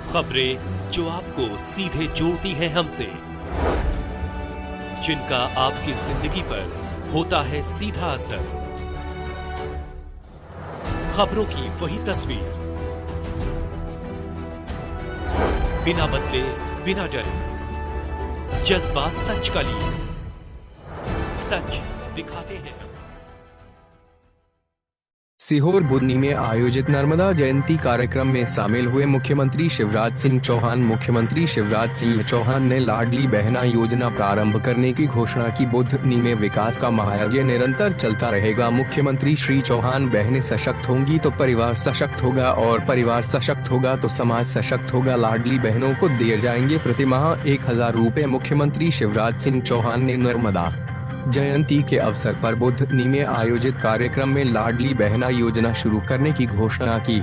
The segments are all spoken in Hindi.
खबरें जो आपको सीधे जोड़ती हैं हमसे, जिनका आपकी जिंदगी पर होता है सीधा असर। खबरों की वही तस्वीर, बिना बदले बिना डरे, जज्बा सच का लिए, सच दिखाते हैं। सीहोर बुधनी में आयोजित नर्मदा जयंती कार्यक्रम में शामिल हुए मुख्यमंत्री शिवराज सिंह चौहान। मुख्यमंत्री शिवराज सिंह चौहान ने लाडली बहना योजना प्रारंभ करने की घोषणा की। बुधनी में विकास का महायज्ञ निरंतर चलता रहेगा। मुख्यमंत्री श्री चौहान, बहनें सशक्त होंगी तो परिवार सशक्त होगा और परिवार सशक्त होगा तो समाज सशक्त होगा। लाडली बहनों को दिए जाएंगे प्रतिमाह 1000 रुपए। मुख्यमंत्री शिवराज सिंह चौहान ने नर्मदा जयंती के अवसर पर बुधनी में आयोजित कार्यक्रम में लाडली बहना योजना शुरू करने की घोषणा की।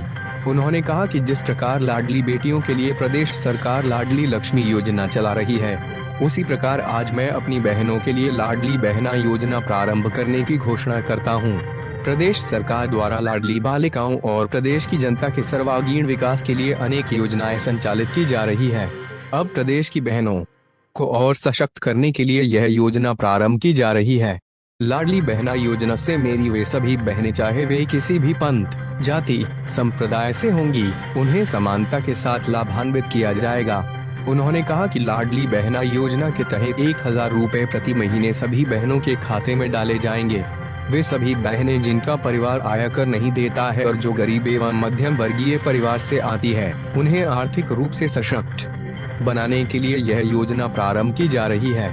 उन्होंने कहा कि जिस प्रकार लाडली बेटियों के लिए प्रदेश सरकार लाडली लक्ष्मी योजना चला रही है, उसी प्रकार आज मैं अपनी बहनों के लिए लाडली बहना योजना प्रारंभ करने की घोषणा करता हूं। प्रदेश सरकार द्वारा लाडली बालिकाओं और प्रदेश की जनता के सर्वांगीण विकास के लिए अनेक योजनाएं संचालित की जा रही है। अब प्रदेश की बहनों को और सशक्त करने के लिए यह योजना प्रारंभ की जा रही है। लाडली बहना योजना से मेरी वे सभी बहनें, चाहे वे किसी भी पंथ, जाति, संप्रदाय से होंगी, उन्हें समानता के साथ लाभान्वित किया जाएगा। उन्होंने कहा कि लाडली बहना योजना के तहत 1000 रुपए प्रति महीने सभी बहनों के खाते में डाले जाएंगे। वे सभी बहनें जिनका परिवार आयकर नहीं देता है और जो गरीब एवं मध्यम वर्गीय परिवार से आती है, उन्हें आर्थिक रूप से सशक्त बनाने के लिए यह योजना प्रारंभ की जा रही है।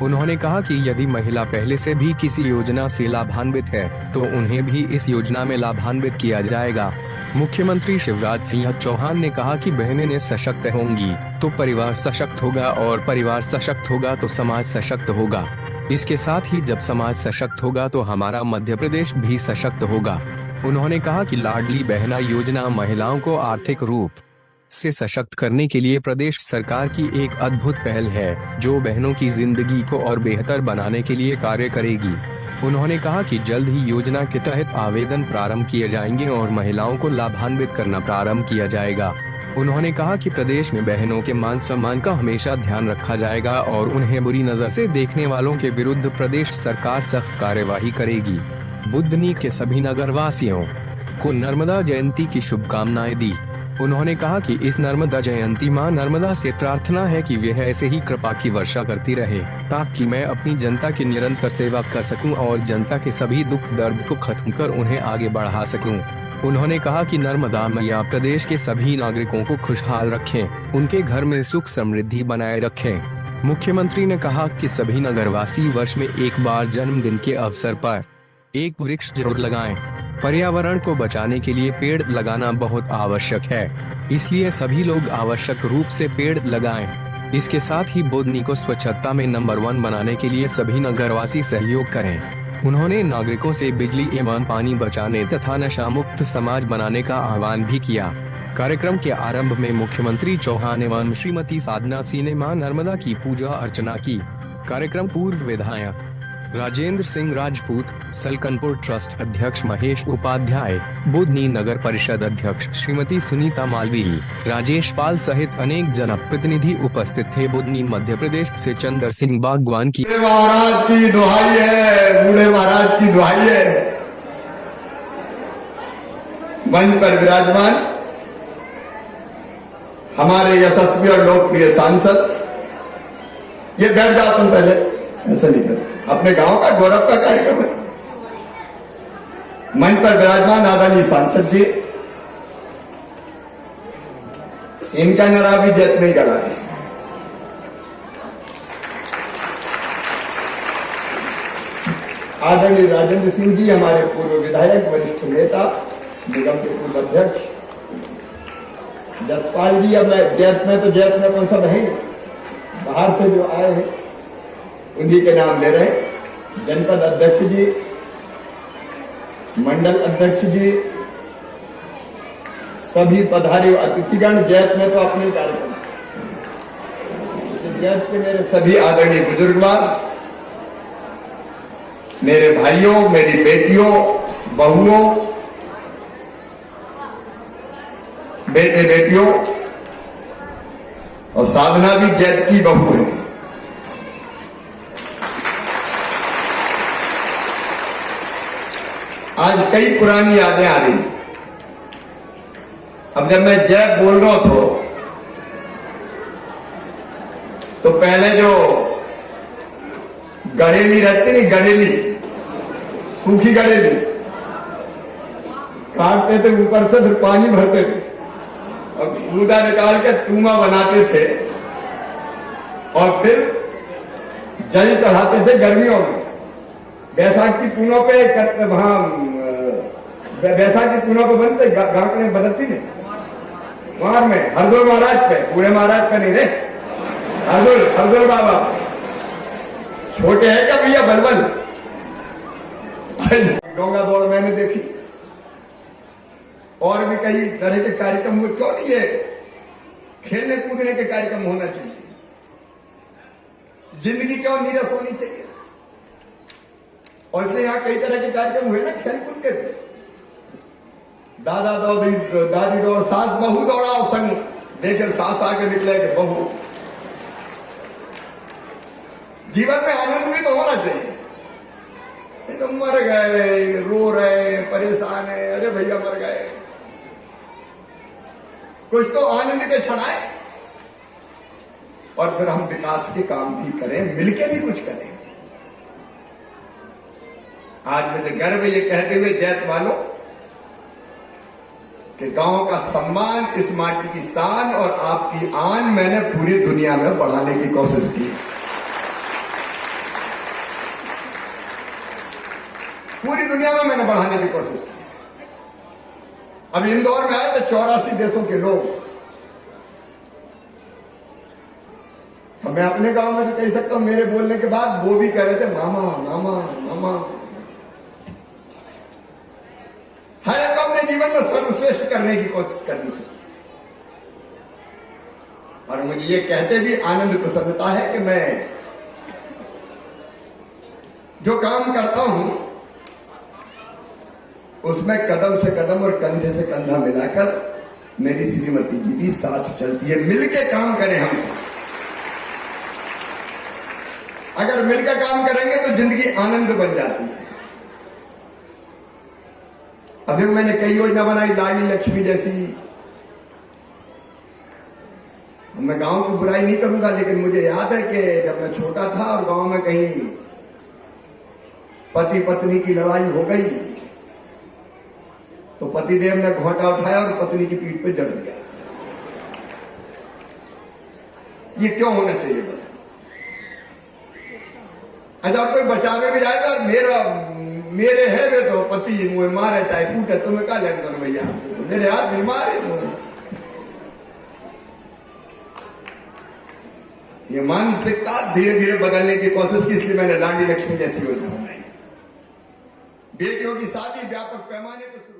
उन्होंने कहा कि यदि महिला पहले से भी किसी योजना से लाभान्वित है तो उन्हें भी इस योजना में लाभान्वित किया जाएगा। मुख्यमंत्री शिवराज सिंह चौहान ने कहा कि बहनें सशक्त होंगी तो परिवार सशक्त होगा और परिवार सशक्त होगा तो समाज सशक्त होगा। इसके साथ ही जब समाज सशक्त होगा तो हमारा मध्य प्रदेश भी सशक्त होगा। उन्होंने कहा कि लाडली बहना योजना महिलाओं को आर्थिक रूप से सशक्त करने के लिए प्रदेश सरकार की एक अद्भुत पहल है, जो बहनों की जिंदगी को और बेहतर बनाने के लिए कार्य करेगी। उन्होंने कहा कि जल्द ही योजना के तहत आवेदन प्रारंभ किए जाएंगे और महिलाओं को लाभान्वित करना प्रारंभ किया जाएगा। उन्होंने कहा कि प्रदेश में बहनों के मान सम्मान का हमेशा ध्यान रखा जाएगा और उन्हें बुरी नजर से देखने वालों के विरुद्ध प्रदेश सरकार सख्त कार्यवाही करेगी। बुधनी के सभी नगरवासियों को नर्मदा जयंती की शुभकामनाएं दी। उन्होंने कहा कि इस नर्मदा जयंती मां नर्मदा से प्रार्थना है कि वह ऐसे ही कृपा की वर्षा करती रहे, ताकि मैं अपनी जनता की निरंतर सेवा कर सकूं और जनता के सभी दुख दर्द को खत्म कर उन्हें आगे बढ़ा सकूं। उन्होंने कहा कि नर्मदा मैया प्रदेश के सभी नागरिकों को खुशहाल रखें, उनके घर में सुख समृद्धि बनाए रखें। मुख्यमंत्री ने कहा कि सभी नगरवासी वर्ष में एक बार जन्मदिन के अवसर पर एक वृक्ष जरूर लगाएं। पर्यावरण को बचाने के लिए पेड़ लगाना बहुत आवश्यक है, इसलिए सभी लोग आवश्यक रूप से पेड़ लगाएं। इसके साथ ही बुधनी को स्वच्छता में नंबर 1 बनाने के लिए सभी नगरवासी सहयोग करें। उन्होंने नागरिकों से बिजली एवं पानी बचाने तथा नशा मुक्त समाज बनाने का आह्वान भी किया। कार्यक्रम के आरंभ में मुख्यमंत्री चौहान एवं श्रीमती साधना सिंह ने मां नर्मदा की पूजा अर्चना की। कार्यक्रम पूर्व विधायक राजेंद्र सिंह राजपूत, सलकनपुर ट्रस्ट अध्यक्ष महेश उपाध्याय, बुधनी नगर परिषद अध्यक्ष श्रीमती सुनीता मालवी, राजेश पाल सहित अनेक जनप्रतिनिधि उपस्थित थे। बुधनी मध्य प्रदेश से चंद्र सिंह बागवान की महाराज की दुहाई है, बूढ़े महाराज की दुहाई है। मंच पर विराजमान हमारे यशस्वी और लोकप्रिय सांसद, ये बैठ जाओ तुम, पहले ऐसा नहीं करते, अपने गांव का गौरव का कार्यक्रम है। मंच पर विराजमान आदरणीय सांसद जी, इनका नरा भी जत नहीं करा है। आदरणीय राजेंद्र सिंह जी, हमारे पूर्व विधायक, वरिष्ठ नेता, निगम के पूर्व अध्यक्ष जसपाल जी, अब मैं जैत में कौन सा नहीं, बाहर से जो आए हैं उन्हीं के नाम ले रहे हैं। जनपद अध्यक्ष जी, मंडल अध्यक्ष जी, सभी पधारी अतिथिगण, जैत में तो अपने कार्यक्रम, जैत के मेरे सभी आदरणीय बुजुर्गवान, मेरे भाइयों, मेरी बेटियों, बहुओं, बेटे बेटियों, और साधना भी जैत की बहू है। आज कई पुरानी यादें आ रही। अब जब मैं जैत बोल रहा था तो पहले जो गड़ेली रहती नहीं, गड़ेली, सूखी गड़ेली काटते थे ऊपर से, फिर पानी भरते थे और कूदा निकाल के तूमा बनाते थे और फिर जल चढ़ाते थे गर्मियों में। बैसाख की पूनों पे वहां बैसाख की पूनों पे बनते गांव में बदलती नहीं, वहां में हरदोल महाराज पे, पूरे महाराज पे नहीं रे, हरदोल बाबा छोटे हैं क्या भैया बलबल। डोंगा दौड़ मैंने देखी और भी कई तरह के कार्यक्रम हुए। क्यों नहीं है, खेलने कूदने के कार्यक्रम होना चाहिए, जिंदगी क्यों नीरस होनी चाहिए। और इसलिए यहां कई तरह के कार्यक्रम हुए ना खेल कूद के। दादा दौड़ी, दादी दौड़, सास बहू दौड़ाओ संग, देखे सास आगे निकले कि बहू। जीवन में आनंद भी तो होना चाहिए। तो मर गए, रो रहे, परेशान है, अरे भैया मर गए, कुछ तो आनंद के क्षण आए और फिर हम विकास के काम भी करें, मिलके भी कुछ करें। आज मुझे गर्व ये कहते हुए जैत वालों कि गांव का सम्मान, इस माटी की शान और आपकी आन मैंने पूरी दुनिया में बढ़ाने की कोशिश की। पूरी दुनिया में मैंने बढ़ाने की कोशिश की। अब इंदौर में आए थे 84 देशों के लोग। मैं अपने गांव में तो कह सकता हूं, मेरे बोलने के बाद वो भी कह रहे थे मामा मामा मामा। हर एक को अपने जीवन में सर्वश्रेष्ठ करने की कोशिश करनी चाहिए। और मुझे ये कहते भी आनंद प्रसन्नता है कि मैं जो काम करता हूं उसमें कदम से कदम और कंधे से कंधा मिलाकर मेरी श्रीमती जी भी साथ चलती है। मिलके काम करें हम। अगर मिलकर काम करेंगे तो जिंदगी आनंद बन जाती है। अभी मैंने कई योजना बनाई, लाडली लक्ष्मी जैसी। मैं गांव की बुराई नहीं करूंगा, लेकिन मुझे याद है कि जब मैं छोटा था और गांव में कहीं पति पत्नी की लड़ाई हो गई तो पतिदेव ने घोंटा उठाया और पत्नी की पीठ पे जड़ दिया। ये क्यों होना चाहिए? अच्छा, कोई बचावे भी जाएगा, मेरे है वे तो पति मुझे मारे चाहे फूटे, तुम्हें क्या लेंगे भैया, तो मेरे हाथ में मारे मुझे। ये मानसिकता धीरे धीरे बदलने की कोशिश की, इसलिए मैंने लाडली लक्ष्मी जैसी योजना बनाई। बेटियों की शादी व्यापक पैमाने पर